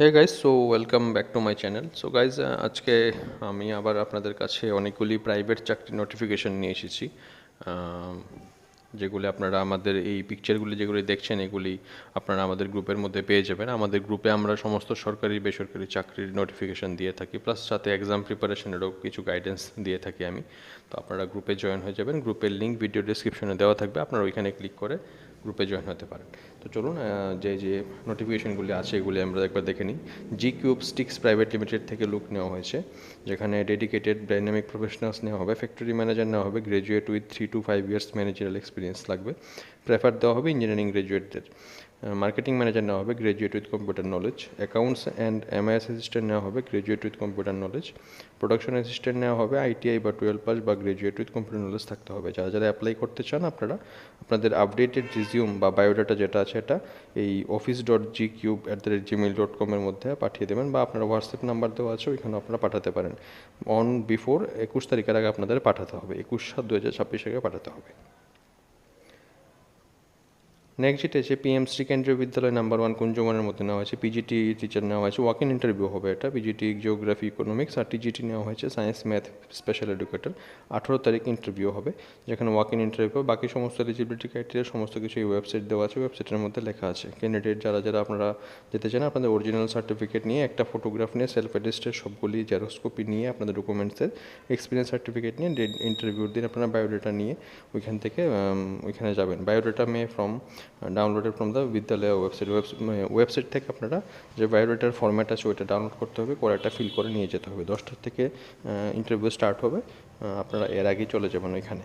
Hey guys, so welcome back to my channel. So guys, আজকে আমি আবার আপনাদের কাছে অনেকগুলি প্রাইভেট চাকরির নোটিফিকেশন নিয়ে এসেছি, যেগুলি আপনারা আমাদের এই পিকচারগুলি যেগুলি দেখছেন এগুলি আপনারা আমাদের গ্রুপের মধ্যে পেয়ে যাবেন। আমাদের গ্রুপে আমরা সমস্ত সরকারি বেসরকারি চাকরির নোটিফিকেশন দিয়ে থাকি, প্লাস সাথে এক্সাম প্রিপারেশনেরও কিছু গাইডেন্স দিয়ে থাকি আমি। তো আপনারা গ্রুপে জয়েন হয়ে যাবেন। গ্রুপের লিঙ্ক ভিডিও ডিসক্রিপশনে দেওয়া থাকবে, আপনারা ওইখানে ক্লিক করে গ্রুপে জয়েন হতে পারেন। তো চলুন, যে যে নোটিফিকেশনগুলি আছে এগুলি আমরা একবার দেখে নিই। জি কিউব স্টিক্স প্রাইভেট লিমিটেড থেকে লুক নেওয়া হয়েছে, যেখানে ডেডিকেটেড ডাইনামিক প্রফেশনালস নেওয়া হবে, ফ্যাক্টরি ম্যানেজার নেওয়া হবে, graduate with 3 to 5 years managerial experience লাগবে, প্রেফার দেওয়া হবে ইঞ্জিনিয়ারিং গ্র্যাজুয়েটদের। মার্কেটিং ম্যানেজার নেওয়া হবে graduate with computer knowledge, accounts and MIS assistant নেওয়া হবে graduate with computer knowledge, production assistant নেওয়া হবে আইটিআই বা 12 পাস বা গ্র্যাজুয়েট উইথ কম্পিউটার নলেজ থাকতে হবে। যারা যারা অ্যাপ্লাই করতে চান আপনারা আপনাদের আপডেটেড রিজিউম বা বায়োডাটা যেটা আছে এটা এই office.gcube@gmail.com-এর মধ্যে পাঠিয়ে দেবেন, বা আপনারা হোয়াটসঅ্যাপ নাম্বার দেওয়া আছে ওইখানে আপনারা পাঠাতে পারেন। অন বিফোর 21 তারিখের আগে আপনাদের পাঠাতে হবে, 21/7/2026 আগে পাঠাতে হবে। নেক্সট যেটা আছে পিএমসি কেন্দ্রীয় বিদ্যালয় নাম্বার 1 কুঞ্জবনের মধ্যে নেওয়া হয়েছে, পিজিটি টিচার নেওয়া হয়েছে, ওয়াক ইন ইন্টারভিউ হবে এটা, পিজিটি জিওগ্রাফি ইকোনমিক্স, আর টিজিটি নেওয়া হয়েছে সায়েন্স ম্যাথ স্পেশাল এডুকেটর। 18 তারিখ ইন্টারভিউ হবে, যেখানে ওয়াক ইন ইন্টারভিউ। বাকি সমস্ত এলিজিবিলিটি ক্রাইটেরিয়া সমস্ত কিছু এই ওয়েবসাইট দেওয়া আছে, ওয়েবসাইটের মধ্যে লেখা আছে। ক্যান্ডিডেট যারা যারা আপনারা যেতে চান আপনাদের অরিজিনাল সার্টিফিকেট নিয়ে, একটা ফটোগ্রাফ নিয়ে, সেলফ অ্যাটেস্টেড সবগুলি জেরক্স কপি নিয়ে, আপনাদের ডকুমেন্টসের এক্সপিরিয়েন্স সার্টিফিকেট নিয়ে, ইন্টারভিউর দিন আপনারা বায়োডাটা নিয়ে ওইখান থেকে ওইখানে যাবেন। Biodata from downloaded from the বিদ্যালয় ওয়েবসাইট থেকে আপনারা যে বায়োডাটার ফরম্যাট আছে ওইটা ডাউনলোড করতে হবে, করে একটা ফিল করে নিয়ে যেতে হবে। 10টার থেকে ইন্টারভিউ স্টার্ট হবে, আপনারা এর আগেই চলে যাবেন ওইখানে।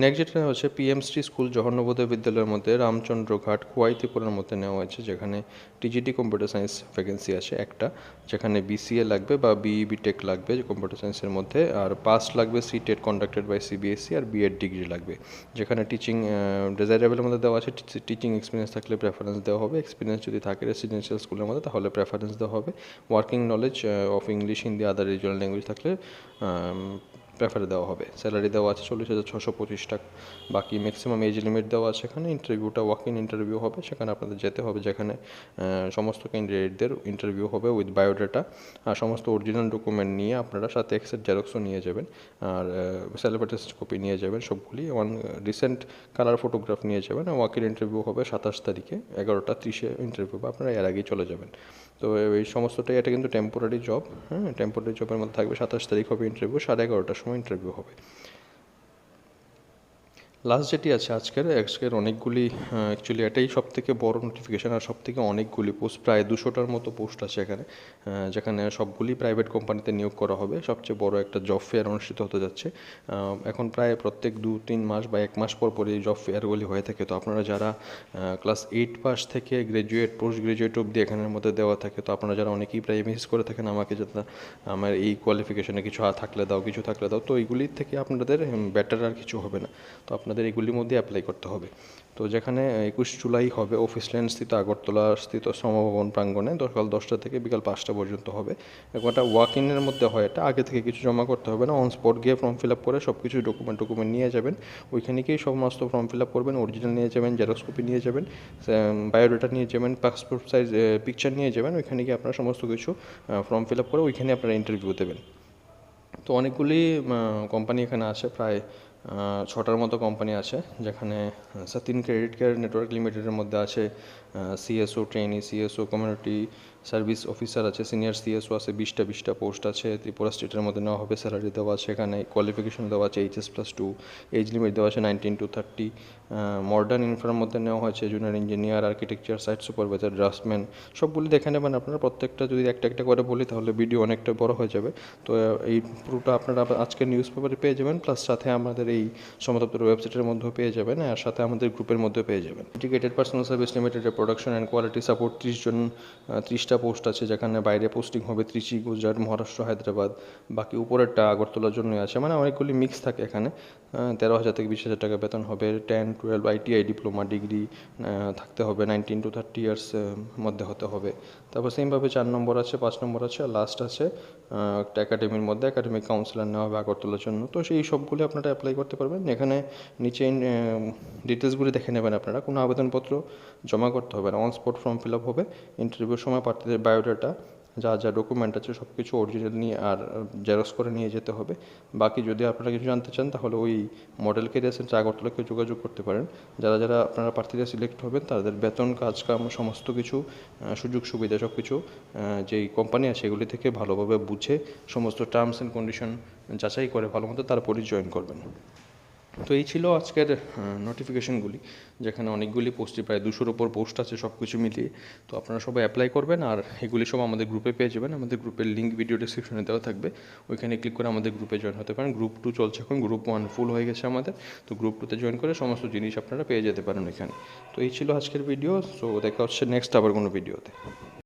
নেক্সট যেটা হচ্ছে পিএমসি স্কুল জওহর নবোদয় বিদ্যালয়ের মধ্যে রামচন্দ্রঘাট খোয়াই ত্রিপুরার মধ্যে নেওয়া হয়েছে, যেখানে টিজিটি কম্পিউটার সায়েন্স ভ্যাকেন্সি আছে একটা, যেখানে বিসিএ লাগবে বা বিই টেক লাগবে কম্পিউটার সায়েন্সের মধ্যে, আর পাস লাগবে সিটেট কন্ডাক্টেড বাই সিবিএসসি, আর বিএড ডিগ্রি লাগবে। যেখানে টিচিং ডিজাইরেবলের মধ্যে দেওয়া আছে, টিচিং এক্সপিরিয়েন্স থাকলে প্রেফারেন্স দেওয়া হবে, এক্সপিরিয়েন্স যদি থাকে রেসিডেন্সিয়াল স্কুলের মধ্যে তাহলে প্রেফারেন্স দেওয়া হবে, working knowledge of English Hindi other regional language থাকলে প্রেফার দেওয়া হবে। স্যালারি দেওয়া আছে 40,625 টাকা। বাকি ম্যাক্সিমাম এজ লিমিট দেওয়া আছে এখানে। ইন্টারভিউটা ওয়াক ইন ইন্টারভিউ হবে, সেখানে আপনাদের যেতে হবে, যেখানে সমস্ত ক্যান্ডিডেটদের ইন্টারভিউ হবে উইথ বায়োডাটা, আর সমস্ত অরিজিনাল ডকুমেন্ট নিয়ে আপনারা সাথে এক্সের জেরক্সও নিয়ে যাবেন, আর সেলফ অ্যাটেস্ট কপি নিয়ে যাবেন সবগুলি, রিসেন্ট কালার ফটোগ্রাফ নিয়ে যাবেন। ওয়াক ইন ইন্টারভিউ হবে 27 তারিখে 11টা 30-এ ইন্টারভিউ, বা আপনারা এর আগেই চলে যাবেন। তো এই সমস্তটাই, এটা কিন্তু টেম্পোরারি জব, হ্যাঁ, টেম্পোরারি জবের মধ্যে থাকবে। 27 তারিখ হবে ইন্টারভিউ, 11:30টার সময় ইন্টারভিউ হবে। লাস্ট যেটি আছে আজকের অনেকগুলি, অ্যাকচুয়ালি এটাই সবথেকে বড় নোটিফিকেশান, আর সবথেকে অনেকগুলি পোস্ট, প্রায় 200টার মতো পোস্ট আছে এখানে, যেখানে সবগুলি প্রাইভেট কোম্পানিতে নিয়োগ করা হবে। সবচেয়ে বড় একটা জব ফেয়ার অনুষ্ঠিত হতে যাচ্ছে। এখন প্রায় প্রত্যেক 2-3 মাস বা 1 মাস পর পর এই জব ফেয়ারগুলি হয়ে থাকে। তো আপনারা যারা ক্লাস 8 পাস থেকে গ্র্যাজুয়েট পোস্ট গ্র্যাজুয়েট অবধি এখানের মধ্যে দেওয়া থাকে, তো আপনারা যারা অনেকেই প্রায় মেসেজ করে থাকেন আমাকে, যাতে আমার এই কোয়ালিফিকেশনে কিছু থাকলে দাও, কিছু থাকলে দাও, তো এইগুলির থেকে আপনাদের বেটার আর কিছু হবে না। তো আপনাদের এগুলির মধ্যে অ্যাপ্লাই করতে হবে। তো যেখানে 21 জুলাই হবে অফিস ল্যান্ড স্থিত আগরতলা স্থিত সমভবন প্রাঙ্গণে, সকাল 10টা থেকে বিকাল 5টা পর্যন্ত হবে। একটা ওয়াক ইনের মধ্যে হয়, এটা আগে থেকে কিছু জমা করতে হবে না, অন স্পট গিয়ে ফর্ম ফিল আপ করে সব কিছু ডকুমেন্ট নিয়ে যাবেন। ওইখানে গিয়ে সমস্ত ফর্ম ফিল আপ করবেন, অরিজিনাল নিয়ে যাবেন, জেরক্স কপি নিয়ে যাবেন, বায়োডাটা নিয়ে যাবেন, পাসপোর্ট সাইজ পিকচার নিয়ে যাবেন। ওইখানে গিয়ে আপনারা সমস্ত কিছু ফর্ম ফিল আপ করে ওইখানে আপনারা ইন্টারভিউ দেবেন। তো অনেকগুলি কোম্পানি এখানে আছে, প্রায় 6টার মতো কোম্পানি আছে, যেখানে সতিন ক্রেডিট কেয়ার নেটওয়ার্ক লিমিটেডের মধ্যে আছে CSO trainee, CSO community service officer আছে, সিনিয়র সিএসও আছে, 20টা পোস্ট আছে। ত্রিপুরা স্টেটের মধ্যে নেওয়া হবে, স্যালারি দেওয়া আছে এখানে, কোয়ালিফিকেশন দেওয়া আছে HS+2, এজ লিমিট দেওয়া আছে 19 to 30। মডার্ন ইনফ্রার মধ্যে নেওয়া হয়েছে junior engineer, architecture, site supervisor, draftsman, সবগুলি দেখে নেবেন আপনারা। প্রত্যেকটা যদি একটা একটা করে বলি তাহলে ভিডিও অনেকটা বড় হয়ে যাবে। তো এই পুরোটা আপনারা আজকের নিউজ পেপারে পেয়ে যাবেন, প্লাস সাথে আমাদের এই সমদপ্তর ওয়েবসাইটের মধ্যেও পেয়ে যাবেন, আর সাথে আমাদের গ্রুপের মধ্যেও পেয়ে যাবেন। ডেডিকেটেড পার্সোনাল সার্ভিস লিমিটেডের প্রোডাকশন অ্যান্ড কোয়ালিটি সাপোর্ট 30টা পোস্ট আছে, যেখানে বাইরে পোস্টিং হবে ত্রিচি, গুজরাট, মহারাষ্ট্র, হায়দ্রাবাদ। বাকি উপরেরটা আগরতলার জন্যই আছে, মানে অনেকগুলি মিক্স থাকে এখানে। 13,000 থেকে 20,000 টাকা বেতন হবে। 10-12 আইটিআই ডিপ্লোমা ডিগ্রি থাকতে হবে, 19 to 30 ইয়ার্স মধ্যে হতে হবে। তারপর সেমভাবে 4 নম্বর আছে, 5 নম্বর আছে, আর লাস্ট আছে একটা একাডেমির মধ্যে একাডেমিক কাউন্সিলর নেওয়া হবে আগরতলার জন্য। তো সেই সবগুলি আপনারা অ্যাপ্লাই করতে পারবেন। এখানে নিচে ডিটেলসগুলি দেখে নেবেন আপনারা। কোনো আবেদনপত্র জমা করতে হবে না, on spot form fill up হবে। ইন্টারভিউর সময় প্রার্থীদের বায়োডাটা, যা যা ডকুমেন্ট আছে সব কিছু অরিজিনাল নিয়ে আর জেরক্স করে নিয়ে যেতে হবে। বাকি যদি আপনারা কিছু জানতে চান তাহলে ওই মডেল ক্যারিয়ার সেন্টার আগরতলাকে যোগাযোগ করতে পারেন। যারা যারা আপনারা প্রার্থীরা সিলেক্ট হবেন তাদের বেতন, কাজকাম, সমস্ত কিছু সুযোগ সুবিধা সব কিছু যেই কোম্পানি আছে সেগুলি থেকে ভালোভাবে বুঝে সমস্ত টার্মস অ্যান্ড কন্ডিশন যাচাই করে ভালো মতো তারপরই জয়েন করবেন। তো এই ছিল আজকের নোটিফিকেশনগুলি, যেখানে অনেকগুলি পোস্টই, প্রায় 200-র ওপর পোস্ট আছে সব কিছু মিলিয়ে। তো আপনারা সবাই অ্যাপ্লাই করবেন, আর এগুলি সব আমাদের গ্রুপে পেয়ে যাবেন। আমাদের গ্রুপের লিঙ্ক ভিডিও ডিসক্রিপশনে দেওয়া থাকবে, ওইখানে ক্লিক করে আমাদের গ্রুপে জয়েন হতে পারেন। গ্রুপ 2 চলছে এখন, গ্রুপ 1 ফুল হয়ে গেছে আমাদের। তো গ্রুপ 2তে জয়েন করে সমস্ত জিনিস আপনারা পেয়ে যেতে পারেন এখানে। তো এই ছিল আজকের ভিডিও। সো দেখা হচ্ছে নেক্সট আবার কোনো ভিডিওতে।